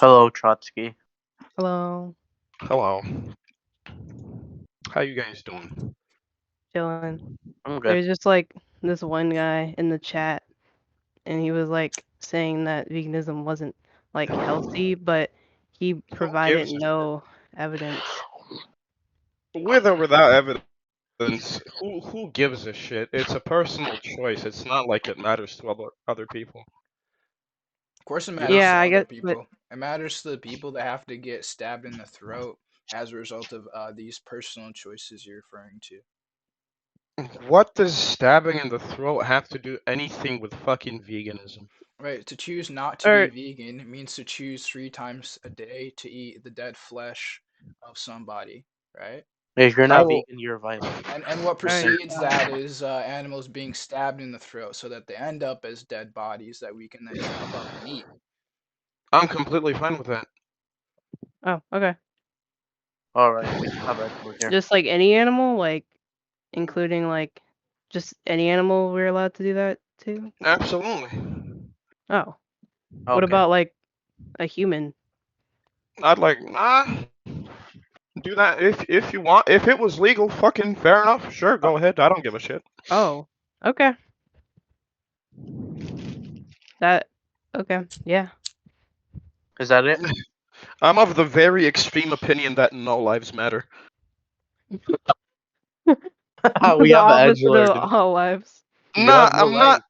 Hello, Trotsky. Hello, Hello. How you guys doing? Dylan. I'm good. There's just like this one guy in the chat, and he was like saying that veganism wasn't like healthy, but he Who provided gives a shit? no evidence. With or without evidence, who gives a shit? It's a personal choice. It's not like it matters to other people. Of course, it You know? matters Yeah, to I other guess, but people. It matters to the people that have to get stabbed in the throat as a result of these personal choices you're referring to. What does stabbing in the throat have to do anything with fucking veganism? Right, to choose not to be or vegan means to choose 3 times a day to eat the dead flesh of somebody, right? If you're I not will. vegan, you're violent. And what all right, precedes that is animals being stabbed in the throat so that they end up as dead bodies that we can then chop up and eat. I'm completely fine with that. oh, okay. All right, we have vegetables here. Just like any animal, like including like just any animal, we're allowed to do that too. Absolutely. Oh, what Okay. about like a human? I'd like do that if you want. If it was legal, fucking fair enough. Sure, Oh, go ahead. I don't give a shit. oh, okay. That okay. Yeah. Is that it? I'm of the very extreme opinion that no lives matter. We The have an edge opposite lord. of all lives. You Nah, have no I'm not. life.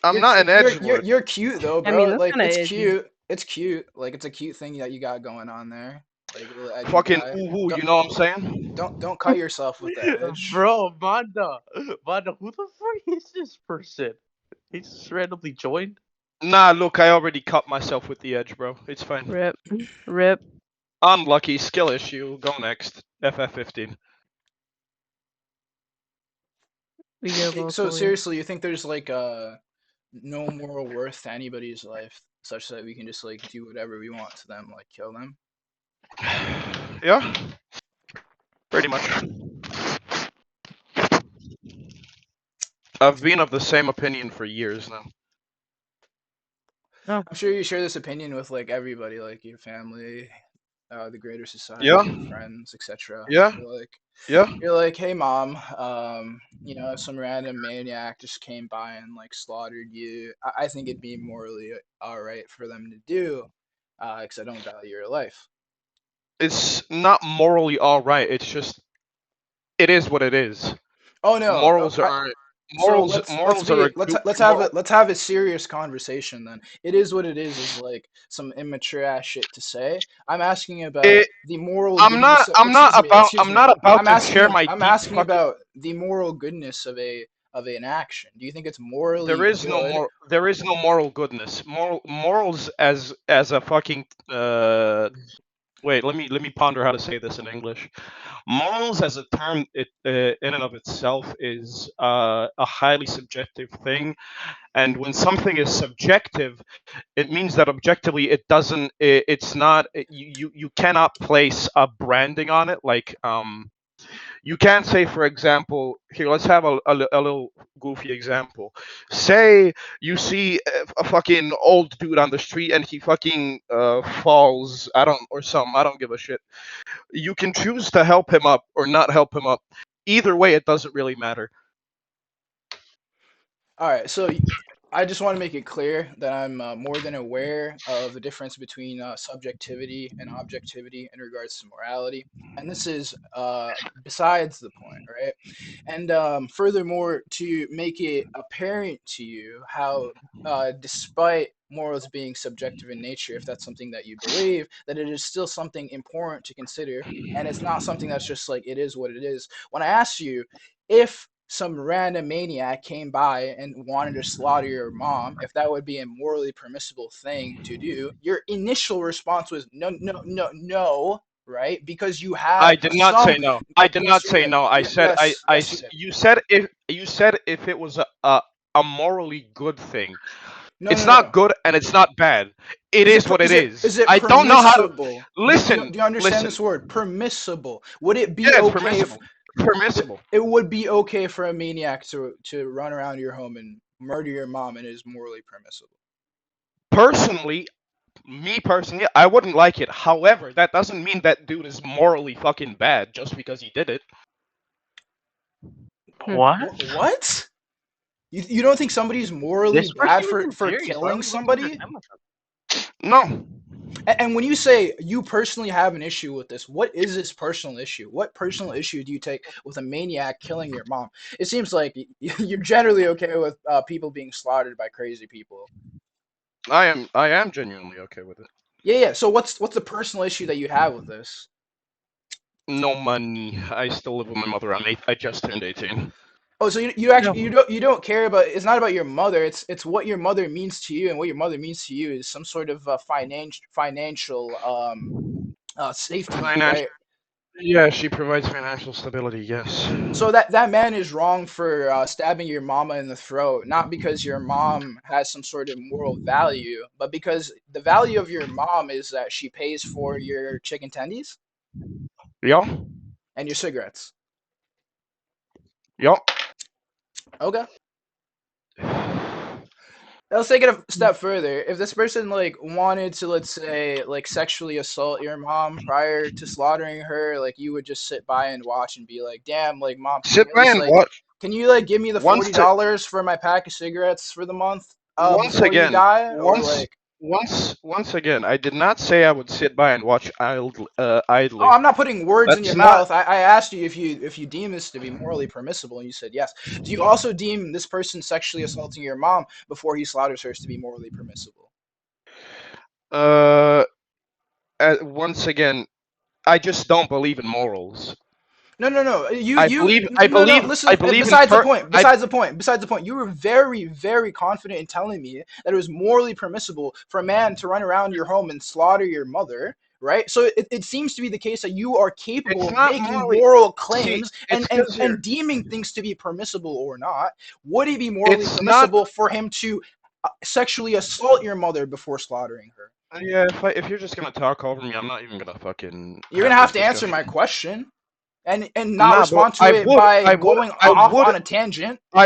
I'm You're not cute. an edge lord. You're cute though, I mean, bro. that's Like kind of it's edgy. cute. It's cute. Like it's a cute thing that you got going on there. Like a little edgy Fucking guy. ooh, Don't you know what I'm saying? don't cut yourself with the edge. Bro, Manda, who the fuck is this person? He's just randomly joined. Nah, look, I already cut myself with the edge, bro. It's fine. Rip, rip. Unlucky skill issue. Go next. FF15. We go So locally. seriously, you think there's like no moral worth to anybody's life, such that we can just like do whatever we want to them, like kill them? Yeah, pretty much. I've been of the same opinion for years now. Oh, I'm sure you share this opinion with like everybody, like your family, the greater Yeah, society, friends, etc. yeah, yeah. You're like, hey mom, if some random maniac just came by and like slaughtered you, I think it'd be morally all right for them to do, because I don't value your life. It's not morally all right. It's just it is what it is. Oh no, Morals are so morals. let's Morals are be a good let's have a serious conversation then. It is what it is like some immature ass shit to say. I'm asking about It. the moral I'm not. goodness. I'm not about. Excuse I'm me. not about to share my I'm deep asking fucking. about the moral goodness of an action. Do you think it's morally good? There is no moral goodness. Morals as a fucking wait, let me ponder how to say this in English. Morals as a term, in and of itself, is a highly subjective thing, and when something is subjective, it means that objectively it doesn't. It's not. You cannot place a branding on it. Like you can't say, for example, here, let's have a little goofy example. Say you see a fucking old dude on the street and he fucking falls, I don't, or something, I don't give a shit. You can choose to help him up or not help him up. Either way, it doesn't really matter. All right, so I just want to make it clear that I'm more than aware of the difference between subjectivity and objectivity in regards to morality, and this is besides the point, right? And furthermore, to make it apparent to you how, despite morals being subjective in nature, if that's something that you believe, that it is still something important to consider, and it's not something that's just like it is what it is. When I asked you if some random maniac came by and wanted to slaughter your mom, if that would be a morally permissible thing to do, your initial response was no, no, no, no, right? Because you I have did not say some. no. I did Yes, not you say did. no. I said Yes, you did. you said if it was a morally good thing. No, It's no, no, not no. good and it's not bad. It is what it is. Is it I don't know how to permissible? listen. Do you understand Listen. this word permissible? Would it be Yeah, it's okay permissible. if Permissible. it would be okay for a maniac to run around your home and murder your mom and it is morally permissible? Personally, Me personally, I wouldn't like it. However, that doesn't mean that dude is morally fucking bad just because he did it. What? What? You don't think somebody's morally This person bad was in for serious. Why killing would you waste your somebody? time with them? No. And when you say you personally have an issue with this, what is this personal issue? What personal issue do you take with a maniac killing your mom? It seems like you're generally okay with people being slaughtered by crazy people. I am genuinely okay with it. Yeah. So what's the personal issue that you have with this? No money. I still live with my mother. I just turned 18. Oh, so you actually you don't care about, it's not about your mother. It's what your mother means to you, and what your mother means to you is some sort of financial safety net, Financial. right? Yeah, she provides financial stability. Yes. So that man is wrong for stabbing your mama in the throat, not because your mom has some sort of moral value, but because the value of your mom is that she pays for your chicken tendies Yeah. and your cigarettes. Yeah. Okay. Let's take it a step further. If this person like wanted to, let's say, like sexually assault your mom prior to slaughtering her, like you would just sit by and watch and be like, "Damn, like mom, can Sit you at by least and like, watch. can you like give me the Once $40 for my pack of cigarettes for the month once before you again, die?" Or like, once again, I did not say I would sit by and watch oh, idly. I'm not putting words in your That's not. mouth. I asked you if you deem this to be morally permissible, and you said yes. Do you also deem this person sexually assaulting your mom before he slaughters her to be morally permissible? Uh, once again, I just don't believe in morals. No. You I you believe. I no no. believe. I Listen. believe in Besides the per. point. I Besides the point. Besides the point. You were very confident in telling me that it was morally permissible for a man to run around your home and slaughter your mother. Right. So it seems to be the case that you are capable It's of not making morally. moral See, claims it's because you're. and deeming things to be permissible or not. Would it be morally It's not. permissible for him to sexually assault your mother before slaughtering her? Yeah, if you're just gonna talk over me, I'm not even gonna fucking You're gonna have have this to answer discussion. my question and not Nah, bro. respond to it by I would, going I off would, on a tangent. Yeah.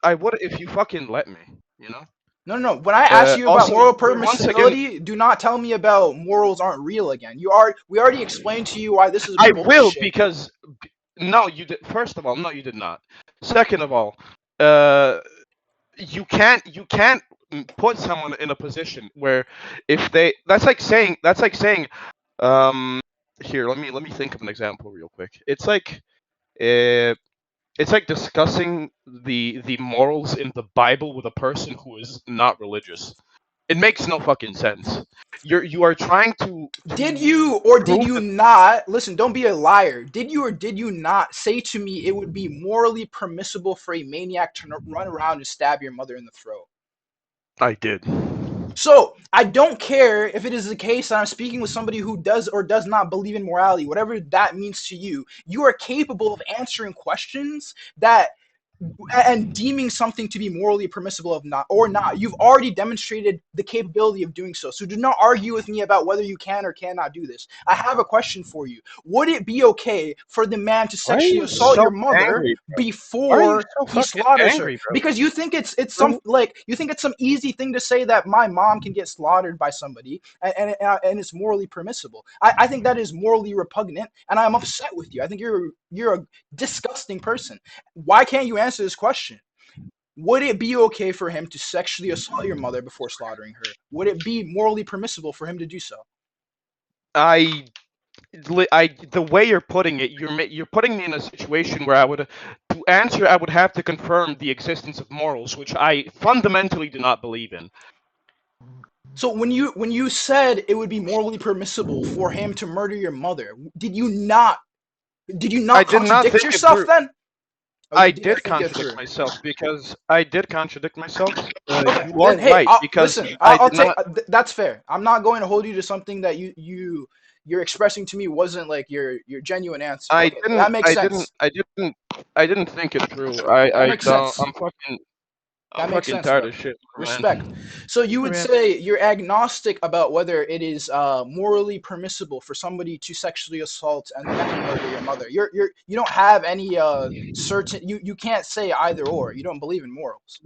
I would if you fucking let me. You know. No. When I ask you about Also, moral once again, permissibility, do not tell me about morals aren't real again. We already explained to you why this is I will bullshit. because no, you did. First of all, no, you did not. Second of all, uh, you can't put someone in a position where if they that's like saying um here let me think of an example real quick. Uh, it's like discussing the morals in the Bible with a person who is not religious. It makes no fucking sense. You are trying Did to you or did prove you that not, listen, don't be a liar. Did you or did you not say to me it would be morally permissible for a maniac to run around and stab your mother in the throat? I did. So I don't care if it is the case that I'm speaking with somebody who does or does not believe in morality, whatever that means to you. You are capable of answering questions that and deeming something to be morally permissible of not or not. You've already demonstrated the capability of doing so. So do not argue with me about whether you can or cannot do this. I have a question for you. Would it be okay for the man to Why are sexually you assault so your mother angry, bro? Why are you before so he fucking slaughters her? angry, bro? Because you think it's some Bro, like you think it's some easy thing to say that my mom can get slaughtered by somebody and it's morally permissible. I think that is morally repugnant, and I'm upset with you. I think you're a disgusting person. Why can't you answer this question? Would it be okay for him to sexually assault your mother before slaughtering her? Would it be morally permissible for him to do so? I the way you're putting it, you're putting me in a situation where to answer, I would have to confirm the existence of morals, which I fundamentally do not believe in. So when you said it would be morally permissible for him to murder your mother, did you I not did not contradict think it yourself through. then? Or I you did did think it contradict through? myself because I did contradict myself. Okay, You then are hey, right because listen, I I'll did take not. that's fair. I'm not going to hold you to something that you're expressing to me wasn't like your genuine answer. I Okay, that didn't. makes I didn't. sense. I didn't. I didn't think it through. I That makes don't. sense. I'm That makes fucking sense, tired bro. of shit, Respect. man. So you would Rip. say you're agnostic about whether it is morally permissible for somebody to sexually assault and then murder your mother. You don't have any certain you can't say either or. You don't believe in morals.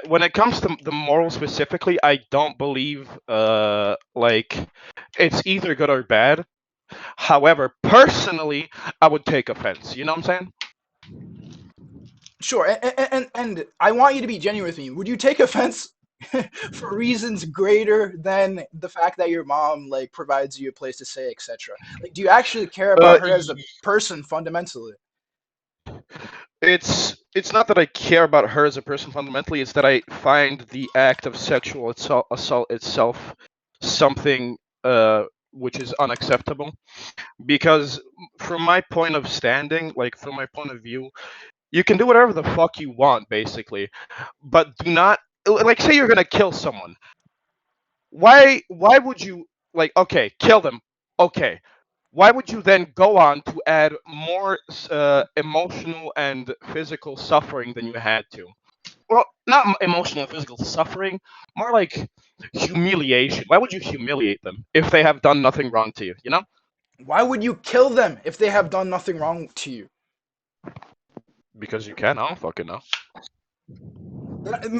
When it comes to the moral specifically, I don't believe like it's either good or bad. However, personally, I would take offense. You know what I'm saying? Sure, and I want you to be genuine with me. Would you take offense for reasons greater than the fact that your mom like provides you a place to stay, etc.? Like, do you actually care about her as a Y- person fundamentally? it's not that I care about her as a person fundamentally. It's that I find the act of sexual assault itself something which is unacceptable. Because from my point of standing, like from my point of view, you can do whatever the fuck you want, basically, but do not like say you're gonna kill someone. Why would you like okay kill them? Okay, why would you then go on to add more emotional and physical suffering than you had to? Well, not emotional and physical suffering, more like humiliation. Why would you humiliate them if they have done nothing wrong to you? You know? Why would you kill them if they have done nothing wrong to you? Because you can. I don't fucking know.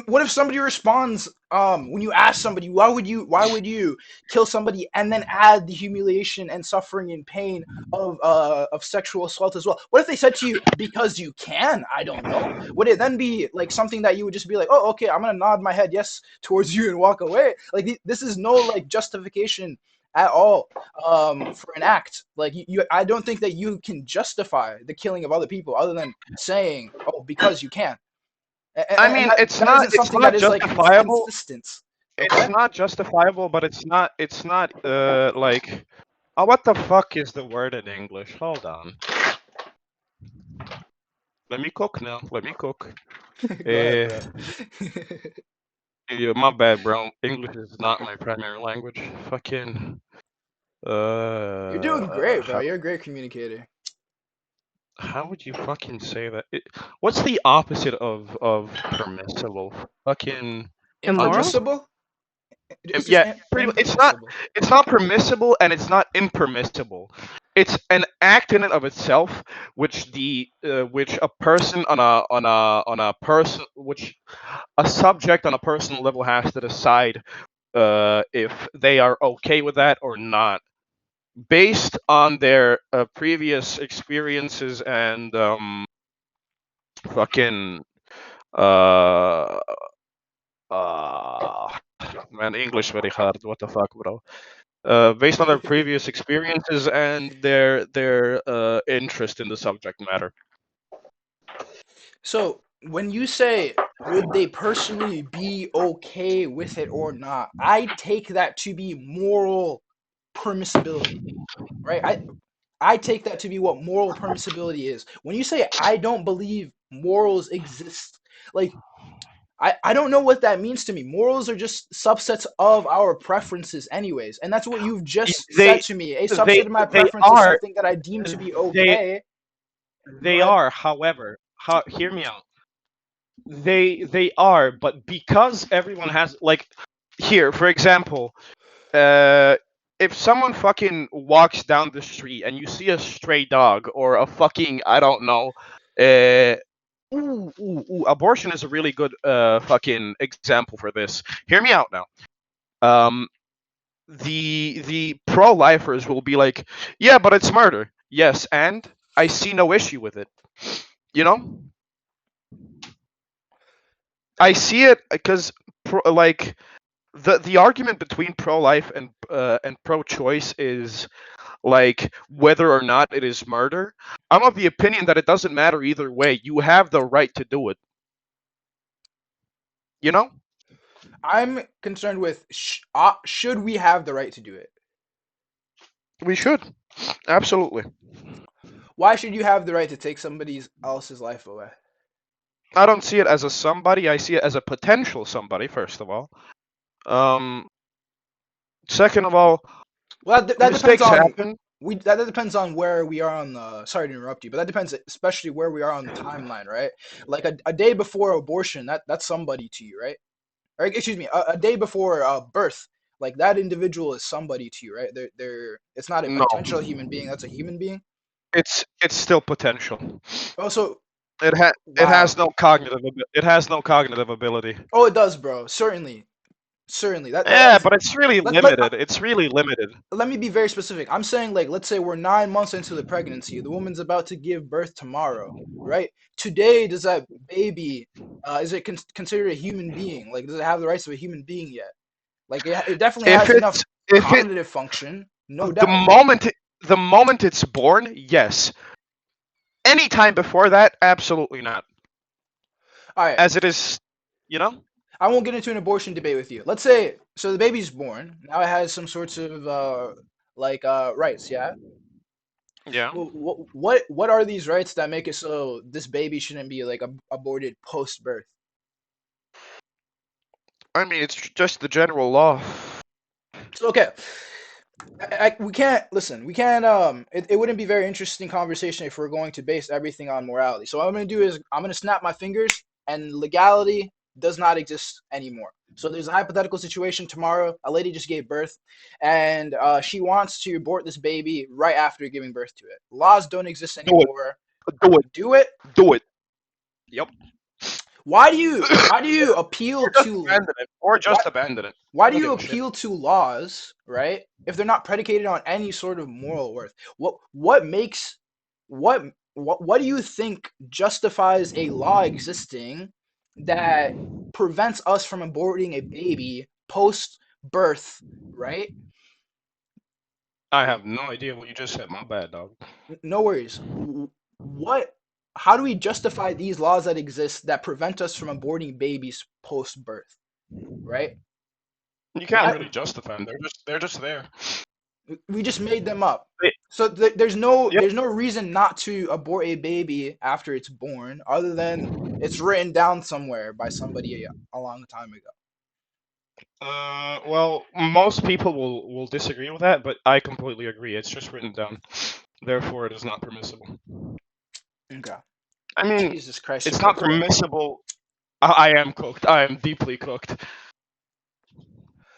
What if somebody responds when you ask somebody why would you kill somebody and then add the humiliation and suffering and pain of sexual assault as well? What if they said to you because you can? I don't know. Would it then be like something that you would just be like, oh, okay, I'm gonna nod my head yes towards you and walk away? Like this is no like justification at all for an act. Like I don't think that you can justify the killing of other people other than saying, oh, because you can. I And mean, that isn't it's something not that is like justifiable. consistent. It's Okay. not justifiable, but it's not like oh, what the fuck is the word in English? Hold on. Let me cook now. Let me cook. Go ahead, Eh, bro. yeah, my bad, bro. English is not my primary language. Fucking You're doing great, bro. how You're a great communicator. would you fucking say that? What's the opposite of permissible? Fucking Immoral? unjustifiable. Impermissible? It's just Yeah, pretty much. impermissible. It's not permissible and it's not impermissible. It's an act in and of itself, which which a person on a person which a subject on a personal level has to decide if they are okay with that or not, based on their previous experiences and fucking uh uh man, English very hard. What the fuck, bro? Based on their previous experiences and their interest in the subject matter. So when you say would they personally be okay with it or not, I take that to be moral permissibility, right? I take that to be what moral permissibility is. When you say I don't believe morals exist, like I don't know what that means to me. Morals are just subsets of our preferences, anyways. And that's what you've just said They to me. A they subset of my they preference is are something that I deem to be they okay. Go they ahead. are. However, hear me out. They are, but because everyone has like here, for example, uh, if someone fucking walks down the street and you see a stray dog or a fucking I don't know, uh, abortion is a really good fucking example for this. Hear me out now. Um, the pro-lifers will be like, yeah, but it's murder. Yes, and I see no issue with it. You know, I see it because like the argument between pro-life and pro-choice is like whether or not it is murder. I'm of the opinion that it doesn't matter either way. You have the right to do it. You know, I'm concerned with should we have the right to do it? we should absolutely. Why should you have the right to take somebody else's life away? I don't see it as a somebody. I see it as a potential somebody. First of all, um, second of all, Well, that depends mistakes on happen. that depends on where we are on the. Sorry to interrupt you, but that depends especially where we are on the timeline, right? Like a day before abortion, that's somebody to you, right? Or excuse me, a day before birth, like that individual is somebody to you, right? It's not a No, potential human being. That's a human being. it's still potential. Also, It wow. has no cognitive it has no cognitive ability. Oh, it does, bro. Certainly, Certainly. Yeah, That's, but it's really limited. It's really limited. let me be very specific. I'm saying, like, let's say we're 9 months into the pregnancy. The woman's about to give birth tomorrow, right? Today, does that baby, is it considered a human being? Like, does it have the rights of a human being yet? Like, it definitely If has enough it's if it cognitive function, no the doubt. moment the moment it's born, yes. Anytime before that, absolutely not. All right. As it is, you know. I won't get into an abortion debate with you. Let's say, so the baby's born. Now it has some sorts of, rights, yeah? Yeah. What are these rights that make it so this baby shouldn't be, like, aborted post-birth? I mean, it's just the general law. So, okay, we can't listen. We can't. It wouldn't be very interesting conversation if we're going to base everything on morality. So what I'm gonna do is I'm gonna snap my fingers, and legality does not exist anymore. So there's a hypothetical situation tomorrow. A lady just gave birth, and she wants to abort this baby right after giving birth to it. Laws don't exist Do it. anymore. Do it. Do it. Do it. Yep. Why do you appeal Or just to abandon it. Or why just abandon it. why I do don't you give a shit. appeal to laws, right? If they're not predicated on any sort of moral worth. What makes what do you think justifies a law existing that prevents us from aborting a baby post birth, right? I have no idea what you just said. My bad, dog. No worries. What how do we justify these laws that exist that prevent us from aborting babies post birth, right? You can't Why really justify them. They're just there. we just made them up. They- So there's no Yep. reason not to abort a baby after it's born, other than it's written down somewhere by somebody a long time ago. Well, most people will disagree with that, but I completely agree. It's just written down. Therefore, it is not permissible. Okay. I mean, Jesus Christ, it's you're not cooked, bro. permissible. I am cooked. I am deeply cooked.